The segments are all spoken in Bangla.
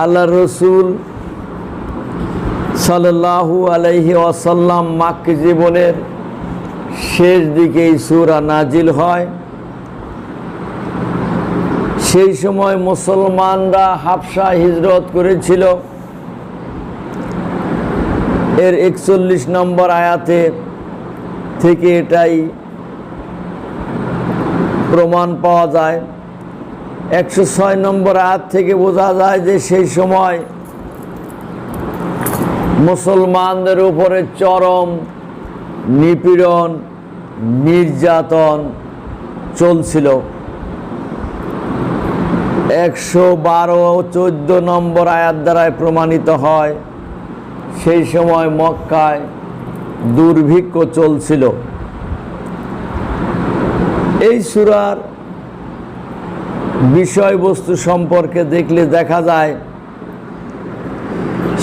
আল্লাহ রসুল সাল্লাল্লাহু আলাইহি ওয়াসাল্লাম মাক্কি জীবনের শেষ দিকে এই সূরা নাজিল হয়। সেই সময় মুসলমানরা হাবশা হিজরত করেছিল। এর 41 নম্বর আয়াতে থেকে এটাই প্রমাণ পাওয়া যায়। 106 নম্বর আয়াত থেকে বোঝা যায় যে সেই সময় মুসলমানদের উপরে চরম নিপীড়ন নির্যাতন চলছিল। 112-14 নম্বর আয়াত দ্বারাই প্রমাণিত হয় সেই সময় মক্কায় দুর্ভিক্ষ চলছিল। এই সূরার বিষয়বস্তু সম্পর্কে দেখলে দেখা যায়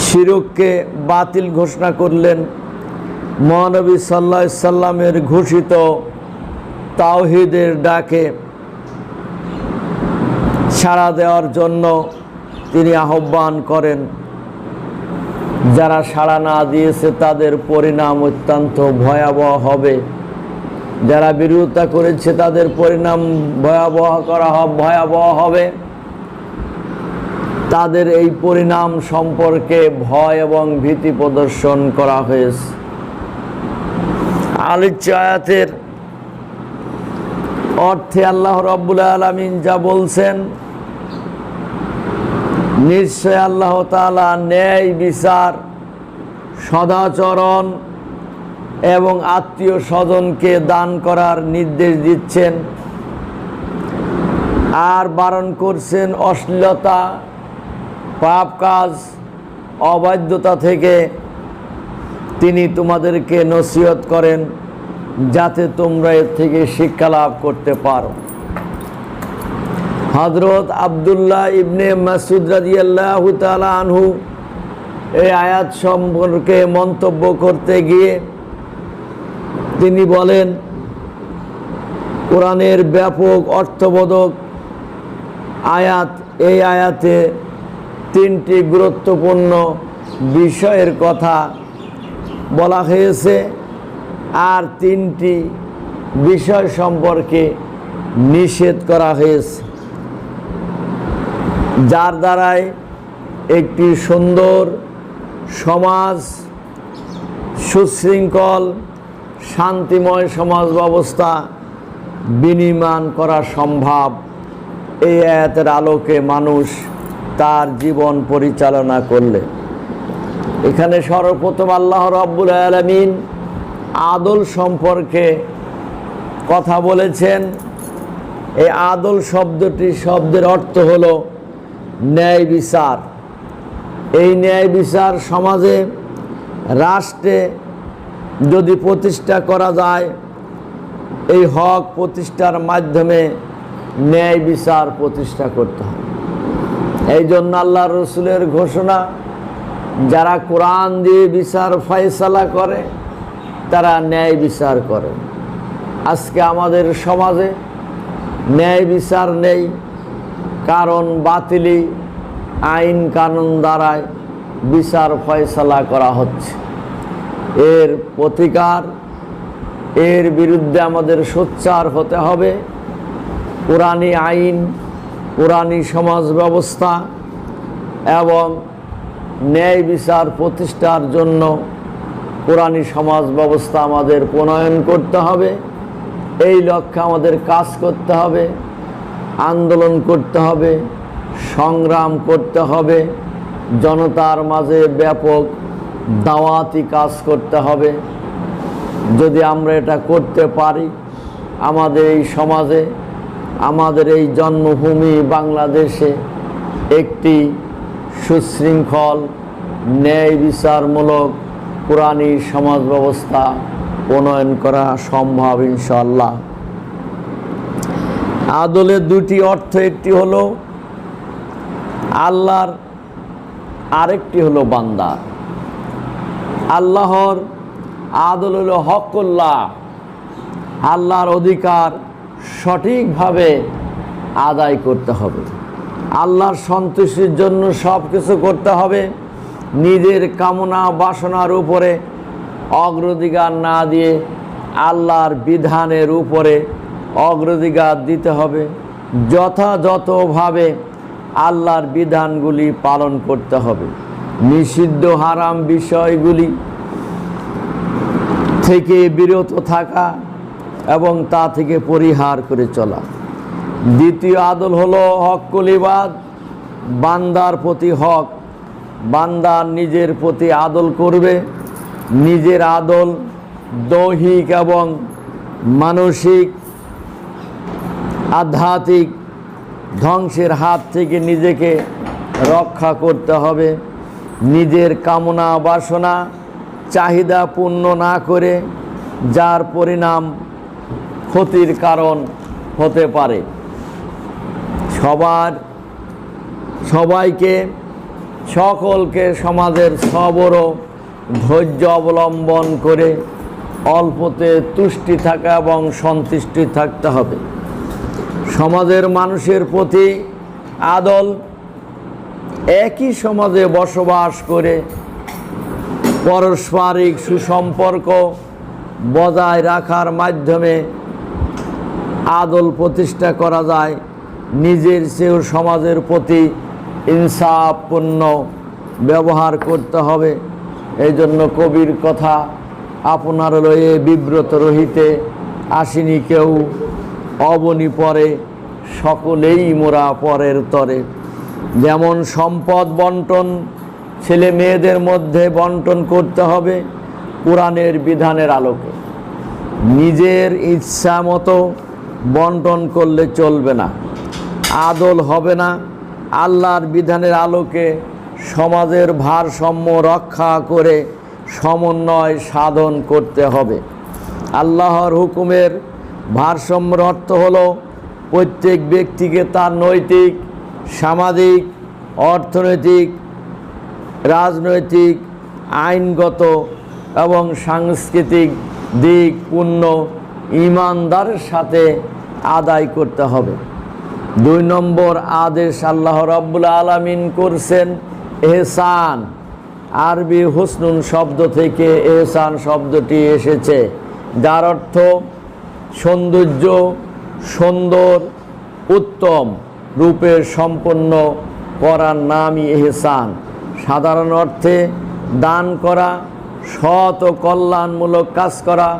শিরককে বাতিল ঘোষণা করলেন। মহানবী সাল্লাল্লাহু আলাইহি সাল্লামের ঘোষিত তাওহীদের ডাকে সাড়া দেওয়ার জন্য তিনি আহ্বান করেন। যারা সাড়া না দিয়েছে তাদের পরিণাম অত্যন্ত ভয়াবহ হবে। যারা বিরোধিতা করেছে তাদের পরিণাম ভয়াবহ হবে। তাদের এই পরিণাম সম্পর্কে ভয় এবং ভীতি প্রদর্শন করা হয়েছে। আলোচ্য আয়াতের অর্থে আল্লাহ রাব্বুল আলামিন যা বলছেন, নিশ্চয় আল্লাহ তাআলা ন্যায় বিচার, সদাচরণ এবং আত্মীয় স্বজনকে দান করার নির্দেশ দিচ্ছেন আর বারণ করছেন অশ্লীলতা, পাপ কাজ, অবাধ্যতা থেকে। তিনি তোমাদেরকে নসিহত করেন যাতে তোমরা এর থেকে শিক্ষা লাভ করতে পারো। হযরত আব্দুল্লাহ ইবনে মাসউদ রাদিয়াল্লাহু তাআলা আনহু এই আয়াত সম্পর্কে মন্তব্য করতে গিয়ে তিনি বলেন, কোরআনের ব্যাপক অর্থবোধক আয়াত, এই আয়াতে 3টি গুরুত্বপূর্ণ বিষয়ের কথা বলা হয়েছে আর 3টি বিষয় সম্পর্কে নিষেধ করা হয়েছে, যার দ্বারাই একটি সুন্দর সমাজ, সুশৃঙ্খল শান্তিময় সমাজ ব্যবস্থা বিনির্মাণ করা সম্ভব। এই আয়াতের আলোকে মানুষ তার জীবন পরিচালনা করলে। এখানে সর্বপ্রথম আল্লাহ রাব্বুল আলামিন আদল সম্পর্কে কথা বলেছেন। এই আদল শব্দের অর্থ হলো ন্যায় বিচার। এই ন্যায় বিচার সমাজে, রাষ্ট্রে যদি প্রতিষ্ঠা করা যায়, এই হক প্রতিষ্ঠার মাধ্যমে ন্যায় বিচার প্রতিষ্ঠা করতে হবে। এই জন্য আল্লাহ রসুলের ঘোষণা, যারা কোরআন দিয়ে বিচার ফয়সালা করে তারা ন্যায় বিচার করে। আজকে আমাদের সমাজে ন্যায় বিচার নেই, কারণ বাতিলি আইন কানুন দ্বারাই বিচার ফয়সালা করা হচ্ছে। এর প্রতিকার, এর বিরুদ্ধে আমাদের সোচ্চার হতে হবে। কোরআনী আইন, কোরআনী সমাজ ব্যবস্থা এবং ন্যায় বিচার প্রতিষ্ঠার জন্য কোরআনী সমাজ ব্যবস্থা আমাদের প্রণয়ন করতে হবে। এই লক্ষ্যে আমাদের কাজ করতে হবে, আন্দোলন করতে হবে, সংগ্রাম করতে হবে, জনতার মাঝে ব্যাপক দাওয়াতি কাজ করতে হবে। যদি আমরা এটা করতে পারি, আমাদের এই সমাজে, আমাদের এই জন্মভূমি বাংলাদেশে একটি সুশৃঙ্খল ন্যায় বিচারমূলক কোরআনী সমাজ ব্যবস্থা প্রণয়ন করা সম্ভব ইনশাআল্লাহ। আদলের 2টি অর্থ, একটি হলো আল্লাহর, আরেকটি হলো বান্দা। আল্লাহর আদল হলো হকুল্লাহ, আল্লাহর অধিকার সঠিকভাবে আদায় করতে হবে। আল্লাহর সন্তুষ্টির জন্য সব কিছু করতে হবে। নিজের কামনা বাসনার উপরে অগ্রাধিকার না দিয়ে আল্লাহর বিধানের উপরে অগ্রাধিকার দিতে হবে। যথাযথভাবে আল্লাহর বিধানগুলি পালন করতে হবে। নিষিদ্ধ হারাম বিষয়গুলি থেকে বিরত থাকা এবং তা থেকে পরিহার করে চলা। দ্বিতীয় আদল হলো হক্কুল ইবাদ, বান্দার প্রতি হক। বান্দার নিজের প্রতি আদল করবে। নিজের আদল দৈহিক এবং মানসিক আধ্যাত্মিক ধ্বংসের হাত থেকে নিজেকে রক্ষা করতে হবে। নিজের কামনা বাসনা চাহিদা পূর্ণ না করে, যার পরিণাম ক্ষতির কারণ হতে পারে। সকলকে সমাজের সবর ও ধৈর্য অবলম্বন করে অল্পতে তুষ্টি থাকা এবং সন্তুষ্টি থাকতে হবে। সমাজের মানুষের প্রতি আদল, একই সমাজে বসবাস করে পারস্পরিক সুসম্পর্ক বজায় রাখার মাধ্যমে আদল প্রতিষ্ঠা করা যায়। নিজের চেয়েও সমাজের প্রতি ইনসাফপূর্ণ ব্যবহার করতে হবে। এই জন্য কবির কথা, আপনার লয়ে বিব্রত রহিতে আসিনি কেউ, অবনি পরে সকলেই মোরা পরের তরে। যেমন সম্পদ বন্টন ছেলে মেয়েদের মধ্যে বন্টন করতে হবে কোরআনের বিধানের আলোকে। নিজের ইচ্ছা মতো বন্টন করলে চলবে না, আদল হবে না। আল্লাহর বিধানের আলোকে সমাজের ভারসাম্য রক্ষা করে সমন্বয় সাধন করতে হবে। আল্লাহর হুকুমের ভারসাম্যের অর্থ হলো প্রত্যেক ব্যক্তিকে তার নৈতিক, সামাজিক, অর্থনৈতিক, রাজনৈতিক, আইনগত এবং সাংস্কৃতিক দিক পূর্ণ ঈমানদারের সাথে আদায় করতে হবে। 2 নম্বর আদেশ আল্লাহ রাব্বুল আলামিন করছেন এহসান। আরবি হুসনুন শব্দ থেকে এহসান শব্দটি এসেছে, যার অর্থ সৌন্দর্য, সুন্দর, উত্তম রূপে সম্পন্ন করার নামই এহসান। সাধারণ অর্থে দান করা, সৎ ও কল্যাণমূলক কাজ করা,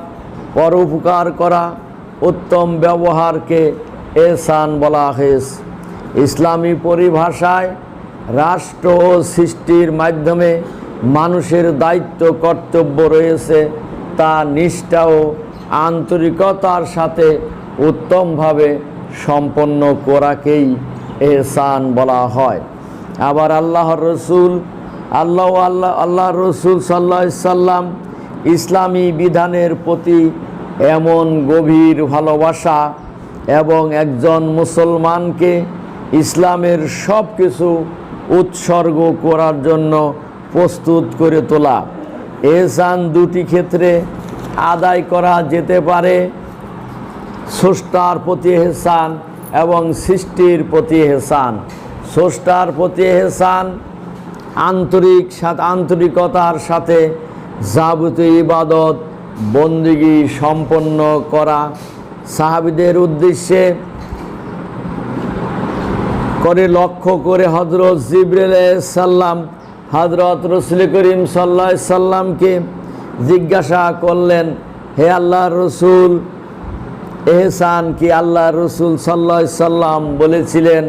পরোপকার করা, উত্তম ব্যবহারকে এহসান বলা হয়েছে। ইসলামী পরিভাষায় রাষ্ট্র ও সৃষ্টির মাধ্যমে মানুষের দায়িত্ব কর্তব্য রয়েছে, তা নিষ্ঠা ও আন্তরিকতার সাথে উত্তমভাবে সম্পন্ন করাকেই এহসান বলা হয়। আবার আল্লাহর রসুল সাল্লাল্লাহু আলাইহি সাল্লাম ইসলামী বিধানের প্রতি এমন গভীর ভালোবাসা এবং একজন মুসলমানকে ইসলামের সব কিছু উৎসর্গ করার জন্য প্রস্তুত করে তোলা। এহসান 2টি ক্ষেত্রে আদায় করা যেতে পারে: স্রষ্টার প্রতি এহসান এবং সৃষ্টির প্রতি এহসান। স্রষ্টার প্রতি এহসান আন্তরিকতার সাথে যাবতীয় ইবাদত বন্দেগী সম্পন্ন করা। সাহাবীদের উদ্দেশ্যে করে লক্ষ্য করে হযরত জিবরিল আলাইহিস সালাম হযরত রাসূল করিম সাল্লাল্লাহু আলাইহি সাল্লামকে জিজ্ঞাসা করলেন, হে আল্লাহর রসুল, এহসান কি? আল্লাহর রসুল সাল্লাল্লাহু আলাইহি সাল্লাম বলেছিলেন,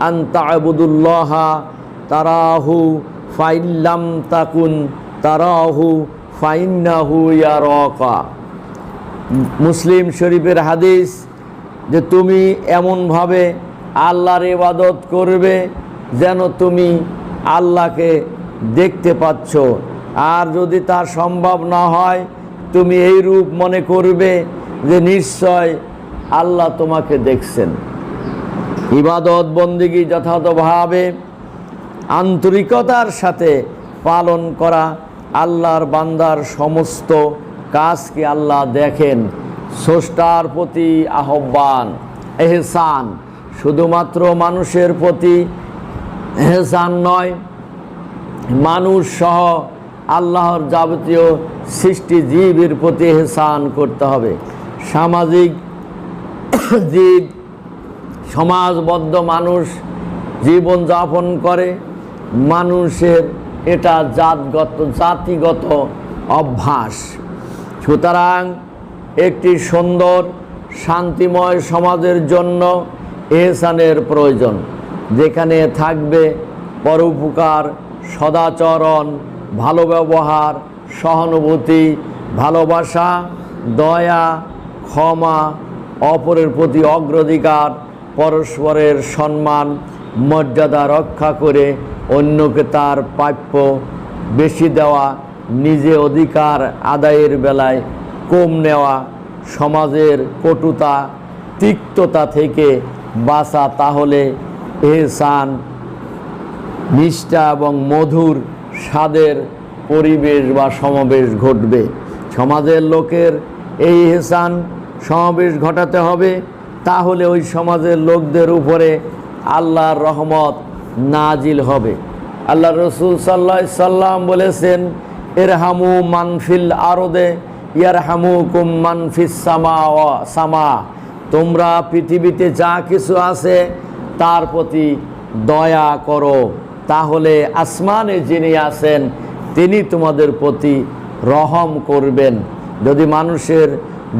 আনতা আবুদুল্লাহা তারাহু ফাইল্লাম তাকুন তারাহু ফাইন্নাহু ইয়ারাকা। মুসলিম শরীফের হাদিস, যে তুমি এমনভাবে আল্লাহর ইবাদত করবে যেন তুমি আল্লাহকে দেখতে পাচ্ছ, আর যদি তা সম্ভব না হয় তুমি এই রূপ মনে করবে যে নিশ্চয় আল্লাহ তোমাকে দেখছেন। ইবাদত বন্দেগী যথাযথভাবে আন্তরিকতার সাথে পালন করা। আল্লাহর বান্দার সমস্ত কাজকে আল্লাহ দেখেন। স্রষ্টার প্রতি আহ্বান, এহসান শুধুমাত্র মানুষের প্রতি এহসান নয়, মানুষ সহ আল্লাহর যাবতীয় সৃষ্টি জীবের প্রতি এহসান করতে হবে। সামাজিক জীব, সমাজবদ্ধ মানুষ জীবন যাপন করে, মানুষের এটা জাতিগত অভ্যাস। সুতরাং একটি সুন্দর শান্তিময় সমাজের জন্য এহসানের প্রয়োজন, যেখানে থাকবে পরোপকার, সদাচরণ, ভালো ব্যবহার, সহানুভূতি, ভালোবাসা, দয়া, ক্ষমা, অপরের প্রতি অগ্রাধিকার, পরস্পরের সম্মান মর্যাদা রক্ষা করে অন্যকে তার প্রাপ্য বেশি দেওয়া, নিজে অধিকার আদায়ের বেলায় কম নেওয়া, সমাজের কটুতা তিক্ততা থেকে বাঁচা। তাহলে এহসান, নিষ্ঠা এবং মধুর স্বাদের পরিবেশ বা সমাবেশ ঘটবে। সমাজের লোকের এই এহসান সমাবেশ ঘটাতে হবে, তাহলে ওই সমাজের লোকদের উপরে আল্লাহর রহমত নাজিল হবে। আল্লাহ রসুল সাল্লাল্লাহু আলাইহি সাল্লাম বলেছেন, ইরহামু মানফিল আরদে ইয়ারহামুকুম মানফিস সামা। তোমরা পৃথিবীতে যা কিছু আছে তার প্রতি দয়া করো, তাহলে আসমানে যিনি আছেন তিনি তোমাদের প্রতি রহম করবেন। যদি মানুষের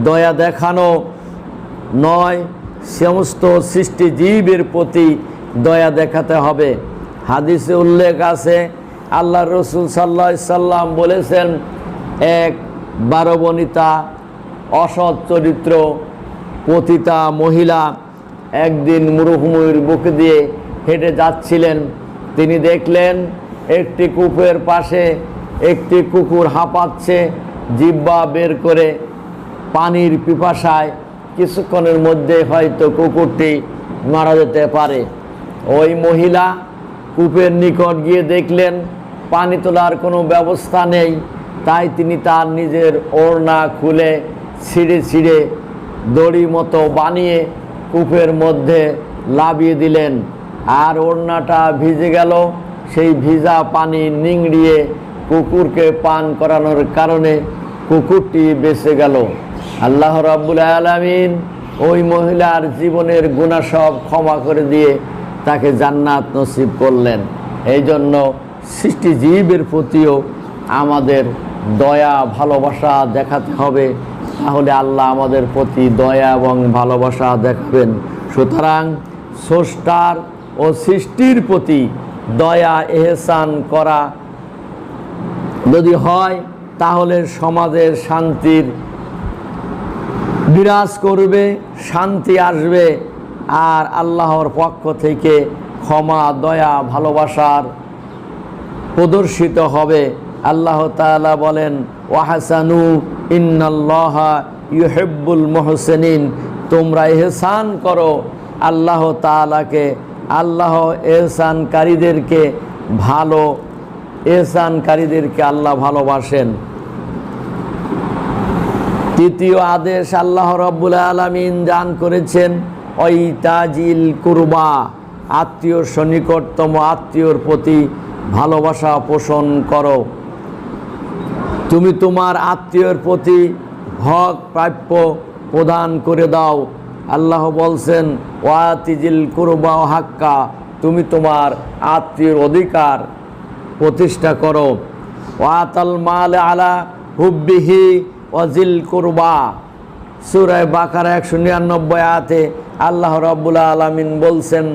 দয়া দেখানো নয়, সমস্ত সৃষ্টি জীবের প্রতি দয়া দেখাতে হবে। হাদিসে উল্লেখ আছে, আল্লাহ রসুল সাল্লাল্লাহু আলাইহি সাল্লাম বলেছেন, এক বারবনিতা অসৎ চরিত্র পতিতা মহিলা একদিন মরুভূমির বুক দিয়ে হেঁটে যাচ্ছিলেন। তিনি দেখলেন একটি কূপের পাশে একটি কুকুর হাঁপাচ্ছে, জিহ্বা বের করে পানির পিপাসায়। কিছুক্ষণের মধ্যে হয়তো কুকুরটি মারা যেতে পারে। ওই মহিলা কূপের নিকট গিয়ে দেখলেন পানি তোলার কোনো ব্যবস্থা নেই, তাই তিনি তার নিজের ওড়না খুলে ছিঁড়ে ছিঁড়ে দড়ি মতো বানিয়ে কূপের মধ্যে লাবিয়ে দিলেন। আর ওড়নাটা ভিজে গেল, সেই ভিজা পানি নিংড়িয়ে কুকুরকে পান করানোর কারণে কুকুরটি বেঁচে গেল। আল্লাহ রাব্বুল আলামিন ওই মহিলার জীবনের গুনাহ সব ক্ষমা করে দিয়ে তাকে জান্নাত নসিব করলেন। এই জন্য সৃষ্টি জীবের প্রতিও আমাদের দয়া ভালোবাসা দেখাতে হবে, তাহলে আল্লাহ আমাদের প্রতি দয়া এবং ভালোবাসা দেখাবেন। সুতরাং স্রষ্টার ও সৃষ্টির প্রতি দয়া এহসান করা যদি হয়, তাহলে সমাজের শান্তির বিরাজ করবে, শান্তি আসবে, আর আল্লাহর পক্ষ থেকে ক্ষমা, দয়া, ভালোবাসার প্রদর্শিত হবে। আল্লাহ তাআলা বলেন, ওয়াহসানু ইন্নাল্লাহা ইউহিব্বুল মুহসিনিন। তোমরা ইহসান করো, আল্লাহ তাআলাকে, আল্লাহ এহসানকারীদেরকে আল্লাহ ভালোবাসেন। তৃতীয় আদেশ আল্লাহ রাব্বুল আলামিন দান করেছেন, ওয়াইতাজিল কুরবা। আত্মীয় সন্নিকটতম আত্মীয়র প্রতি ভালোবাসা পোষণ করো। তুমি তোমার আত্মীয়র প্রতি হক প্রাপ্য প্রদান করে দাও। আল্লাহ বলছেন, ওয়াতিজিল কুরবা হাক্কা। তুমি তোমার আত্মীয়র অধিকার প্রতিষ্ঠা করো। ওয়াতাল মাল আলা হুব্বিহি ওয়াজিল কুরবা। সূরা বাকারা 199 আয়াতে আল্লাহ রাব্বুল আলামিন বলছেন,